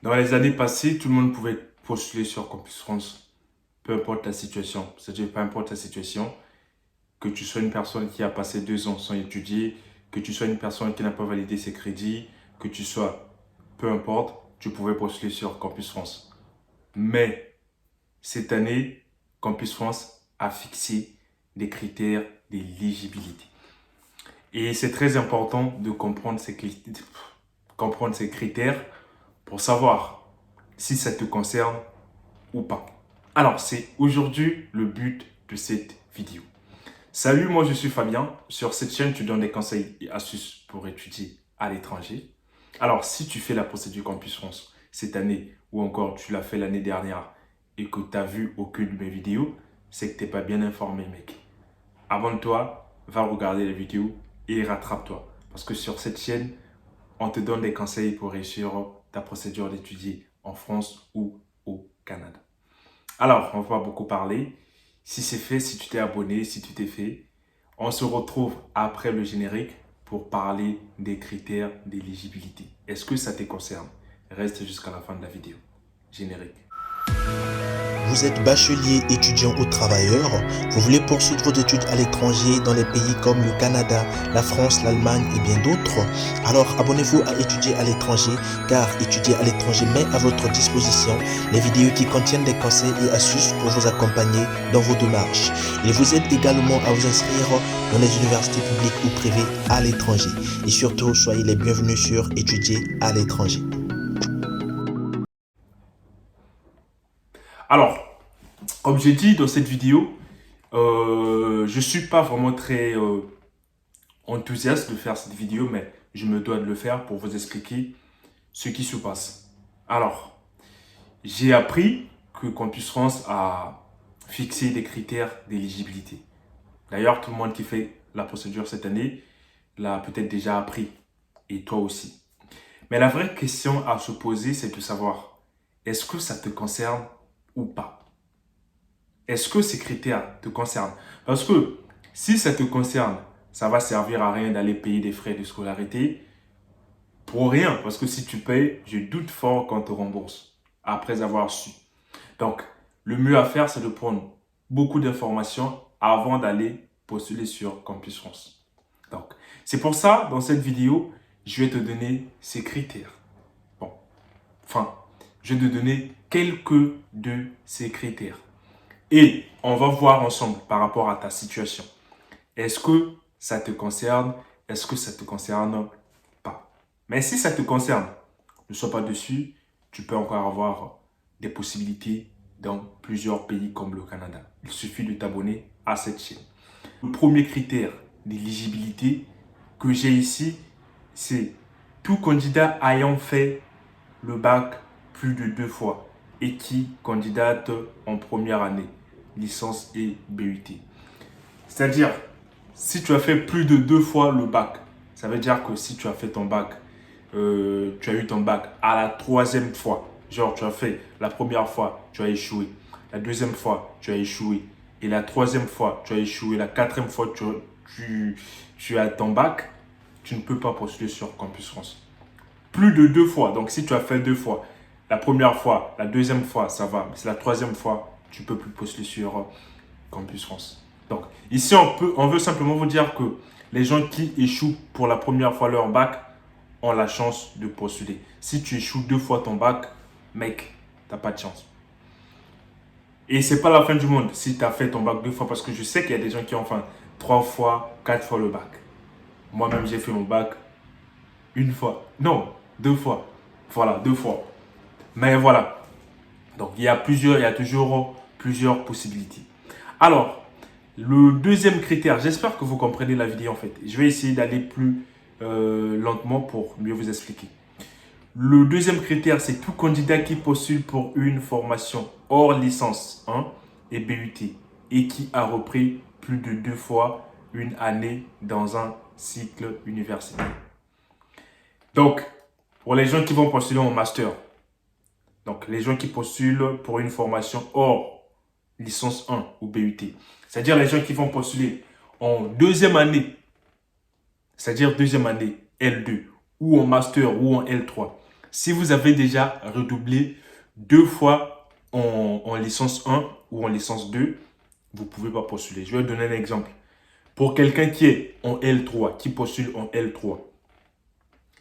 Dans les années passées, tout le monde pouvait postuler sur Campus France, peu importe la situation. C'est-à-dire, peu importe la situation, que tu sois une personne qui a passé 2 ans sans étudier, que tu sois une personne qui n'a pas validé ses crédits, que tu sois, peu importe, tu pouvais postuler sur Campus France. Mais cette année, Campus France a fixé des critères d'éligibilité. Et c'est très important de comprendre ces critères pour savoir si ça te concerne ou pas. Alors, c'est aujourd'hui le but de cette vidéo. Salut, moi je suis Fabien. Sur cette chaîne, tu donnes des conseils et astuces pour étudier à l'étranger. Alors, si tu fais la procédure Campus France cette année ou encore tu l'as fait l'année dernière et que tu n'as vu aucune de mes vidéos, c'est que tu n'es pas bien informé, mec. Abonne-toi, va regarder les vidéos et rattrape-toi. Parce que sur cette chaîne, on te donne des conseils pour réussir ta procédure d'étudier en France ou au Canada. Alors, on va pas beaucoup parler. Si c'est fait, si tu t'es abonné, si tu t'es fait, on se retrouve après le générique pour parler des critères d'éligibilité. Est-ce que ça te concerne? Reste jusqu'à la fin de la vidéo. Générique. Vous êtes bachelier, étudiant ou travailleur, vous voulez poursuivre vos études à l'étranger dans les pays comme le Canada, la France, l'Allemagne et bien d'autres? Alors abonnez-vous à Étudier à l'étranger car Étudier à l'étranger met à votre disposition les vidéos qui contiennent des conseils et astuces pour vous accompagner dans vos démarches. Il vous aide également à vous inscrire dans les universités publiques ou privées à l'étranger. Et surtout, soyez les bienvenus sur Étudier à l'étranger. Alors, comme j'ai dit dans cette vidéo, je ne suis pas vraiment très enthousiaste de faire cette vidéo, mais je me dois de le faire pour vous expliquer ce qui se passe. Alors, j'ai appris que Campus France a fixé des critères d'éligibilité. D'ailleurs, tout le monde qui fait la procédure cette année l'a peut-être déjà appris, et toi aussi. Mais la vraie question à se poser, c'est de savoir, est-ce que ça te concerne ou pas? Est-ce que ces critères te concernent? Parce que si ça te concerne, ça va servir à rien d'aller payer des frais de scolarité pour rien. Parce que si tu payes, je doute fort qu'on te rembourse après avoir su. Donc, le mieux à faire, c'est de prendre beaucoup d'informations avant d'aller postuler sur Campus France. Donc, c'est pour ça, dans cette vidéo, je vais te donner ces critères. Bon, enfin, je vais te donner quelques de ces critères. Et on va voir ensemble par rapport à ta situation. Est-ce que ça te concerne? Est-ce que ça te concerne pas? Mais si ça te concerne, ne sois pas dessus. Tu peux encore avoir des possibilités dans plusieurs pays comme le Canada. Il suffit de t'abonner à cette chaîne. Le premier critère d'éligibilité que j'ai ici, c'est tout candidat ayant fait le bac plus de 2 fois et qui candidate en première année, licence et BUT. C'est-à-dire, si tu as fait plus de 2 fois le bac, ça veut dire que si tu as fait ton bac, tu as eu ton bac à la troisième fois, genre tu as fait la première fois, tu as échoué, la deuxième fois, tu as échoué, et la troisième fois, tu as échoué, la quatrième fois, tu as ton bac, tu ne peux pas postuler sur Campus France. Plus de 2 fois, donc si tu as fait 2 fois, la première fois, la deuxième fois, ça va, mais c'est la troisième fois, tu ne peux plus postuler sur Campus France. Donc, ici, on veut simplement vous dire que les gens qui échouent pour la première fois leur bac ont la chance de postuler. Si tu échoues 2 fois ton bac, mec, tu n'as pas de chance. Et c'est pas la fin du monde si tu as fait ton bac 2 fois, parce que je sais qu'il y a des gens qui ont fait 3 fois, 4 fois le bac. Moi-même, j'ai fait mon bac une fois. Non, 2 fois. Voilà, 2 fois. Mais voilà. Donc, il y a toujours plusieurs possibilités. Alors, le deuxième critère, j'espère que vous comprenez la vidéo en fait. Je vais essayer d'aller plus lentement pour mieux vous expliquer. Le deuxième critère, c'est tout candidat qui postule pour une formation hors licence 1 et BUT et qui a repris plus de 2 fois une année dans un cycle universitaire. Donc, pour les gens qui vont postuler en master, donc les gens qui postulent pour une formation hors licence 1 ou BUT, c'est-à-dire les gens qui vont postuler en deuxième année, c'est-à-dire deuxième année L2 ou en master ou en L3, si vous avez déjà redoublé 2 fois en licence 1 ou en licence 2, vous ne pouvez pas postuler. Je vais donner un exemple. Pour quelqu'un qui est en L3, qui postule en L3,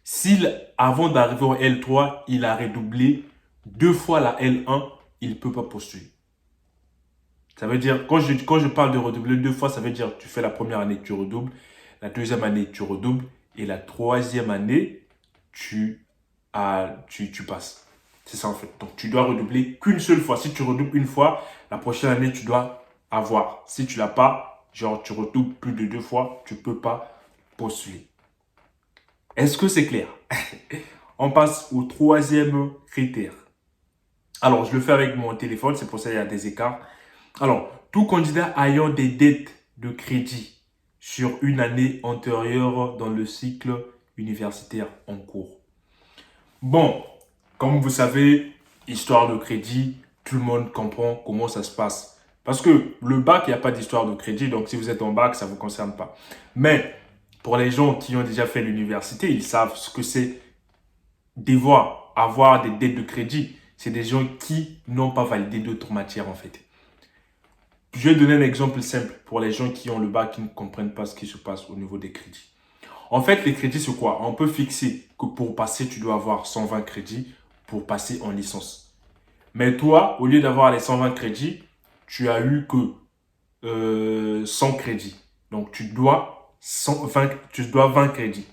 s'il, avant d'arriver en L3, il a redoublé 2 fois la L1, il ne peut pas postuler. Ça veut dire, quand je parle de redoubler 2 fois, ça veut dire que tu fais la première année, tu redoubles, la deuxième année, tu redoubles, et la troisième année, tu passes. C'est ça en fait. Donc, tu dois redoubler qu'une seule fois. Si tu redoubles une fois, la prochaine année, tu dois avoir. Si tu ne l'as pas, genre tu redoubles plus de 2 fois, tu ne peux pas postuler. Est-ce que c'est clair? On passe au troisième critère. Alors, je le fais avec mon téléphone, c'est pour ça qu'il y a des écarts. Alors, tout candidat ayant des dettes de crédit sur une année antérieure dans le cycle universitaire en cours. Bon, comme vous savez, histoire de crédit, tout le monde comprend comment ça se passe. Parce que le bac, il n'y a pas d'histoire de crédit, donc si vous êtes en bac, ça ne vous concerne pas. Mais pour les gens qui ont déjà fait l'université, ils savent ce que c'est devoir avoir des dettes de crédit. C'est des gens qui n'ont pas validé d'autres matières en fait. Je vais donner un exemple simple pour les gens qui ont le bac, qui ne comprennent pas ce qui se passe au niveau des crédits. En fait, les crédits, c'est quoi? On peut fixer que pour passer, tu dois avoir 120 crédits pour passer en licence. Mais toi, au lieu d'avoir les 120 crédits, tu as eu que 100 crédits. Donc, tu dois 20 crédits.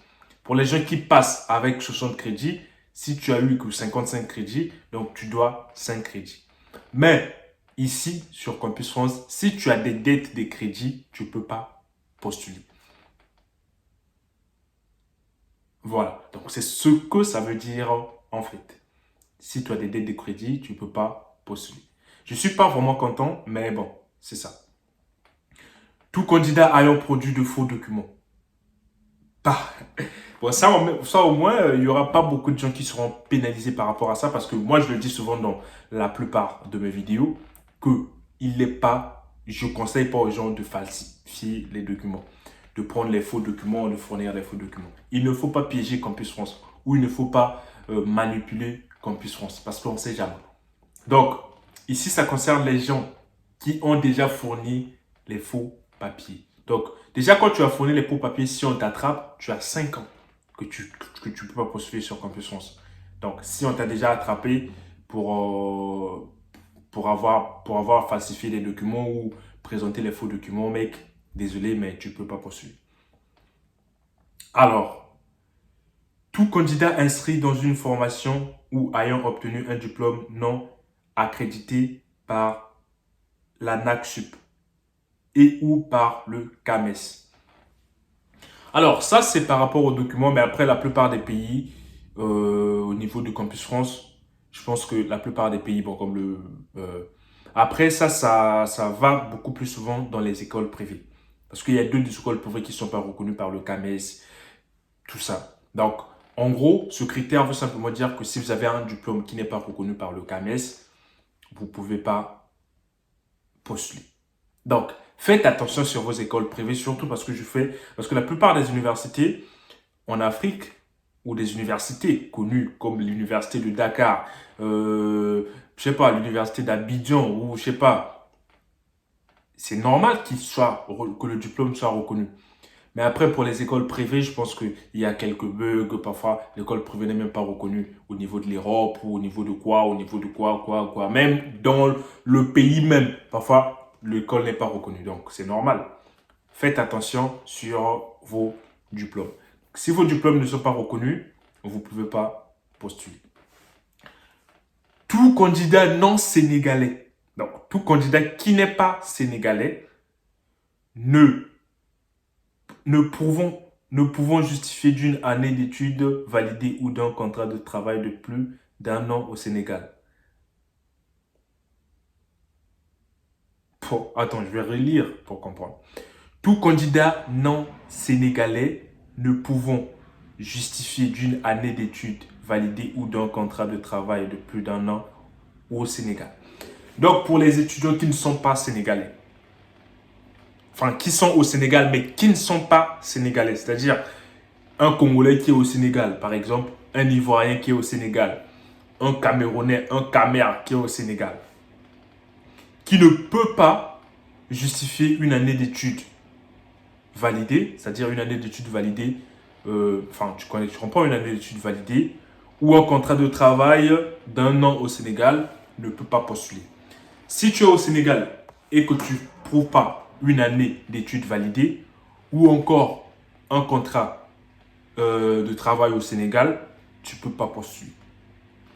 Pour les gens qui passent avec 60 crédits, si tu as eu que 55 crédits, donc tu dois 5 crédits. Mais ici, sur Campus France, si tu as des dettes de crédit, tu ne peux pas postuler. Voilà, donc c'est ce que ça veut dire en fait. Si tu as des dettes de crédit, tu ne peux pas postuler. Je ne suis pas vraiment content, mais bon, c'est ça. Tout candidat ayant produit de faux documents. Bon, ça au moins, il n'y aura pas beaucoup de gens qui seront pénalisés par rapport à ça parce que moi, je le dis souvent dans la plupart de mes vidéos je ne conseille pas aux gens de falsifier les documents, de prendre les faux documents, de fournir les faux documents. Il ne faut pas piéger Campus France ou il ne faut pas manipuler Campus France parce qu'on ne sait jamais. Donc, ici, ça concerne les gens qui ont déjà fourni les faux papiers. Donc, déjà, quand tu as fourni les faux papiers, si on t'attrape, tu as 5 ans que tu ne peux pas postuler sur Campus France. Donc, si on t'a déjà attrapé pour avoir falsifié les documents ou présenter les faux documents, mec, désolé, mais tu ne peux pas postuler. Alors, tout candidat inscrit dans une formation ou ayant obtenu un diplôme non accrédité par la NACSUP et ou par le CAMES. Alors, ça, c'est par rapport aux documents, mais après, la plupart des pays, au niveau de Campus France, je pense que la plupart des pays, bon, comme le... après, ça va beaucoup plus souvent dans les écoles privées. Parce qu'il y a 2 écoles privées qui ne sont pas reconnues par le CAMES, tout ça. Donc, en gros, ce critère veut simplement dire que si vous avez un diplôme qui n'est pas reconnu par le CAMES, vous ne pouvez pas postuler. Donc, faites attention sur vos écoles privées, surtout parce que la plupart des universités en Afrique, ou des universités connues comme l'université de Dakar, je sais pas, l'université d'Abidjan, ou je sais pas, c'est normal que le diplôme soit reconnu. Mais après, pour les écoles privées, je pense qu'il y a quelques bugs. Parfois, l'école privée n'est même pas reconnue au niveau de l'Europe ou au niveau de quoi. Même dans le pays même, parfois, l'école n'est pas reconnue. Donc, c'est normal. Faites attention sur vos diplômes. Si vos diplômes ne sont pas reconnus, vous ne pouvez pas postuler. Tout candidat non sénégalais, donc tout candidat qui n'est pas sénégalais, ne pouvons justifier d'une année d'études validée ou d'un contrat de travail de plus d'1 an au Sénégal. Bon, attends, je vais relire pour comprendre. Tout candidat non sénégalais ne pouvons justifier d'une année d'études validée ou d'un contrat de travail de plus d'1 an au Sénégal. Donc, pour les étudiants qui ne sont pas sénégalais, enfin, qui sont au Sénégal, mais qui ne sont pas sénégalais. C'est-à-dire, un Congolais qui est au Sénégal, par exemple, un Ivoirien qui est au Sénégal, un Camerounais, un Camer qui est au Sénégal, qui ne peut pas justifier une année d'études validée, c'est-à-dire une année d'études validée, tu comprends, une année d'études validée, ou un contrat de travail d'un an au Sénégal, ne peut pas postuler. Si tu es au Sénégal et que tu ne prouves pas une année d'études validée, ou encore un contrat de travail au Sénégal, tu ne peux pas postuler.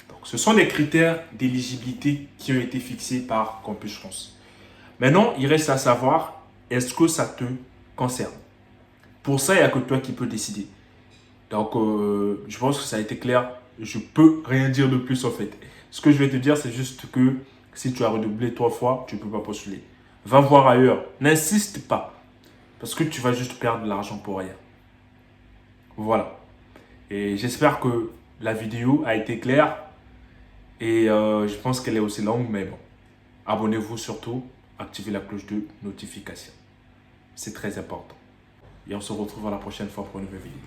Donc, ce sont les critères d'éligibilité qui ont été fixés par Campus France. Maintenant, il reste à savoir, est-ce que ça te concerne? Pour ça, il n'y a que toi qui peux décider. Donc, je pense que ça a été clair. Je ne peux rien dire de plus en fait. Ce que je vais te dire, c'est juste que si tu as redoublé 3 fois, tu ne peux pas postuler. Va voir ailleurs. N'insiste pas. Parce que tu vas juste perdre de l'argent pour rien. Voilà. Et j'espère que la vidéo a été claire. Et je pense qu'elle est aussi longue, mais bon. Abonnez-vous surtout. Activez la cloche de notification. C'est très important. Et on se retrouve à la prochaine fois pour une nouvelle vidéo.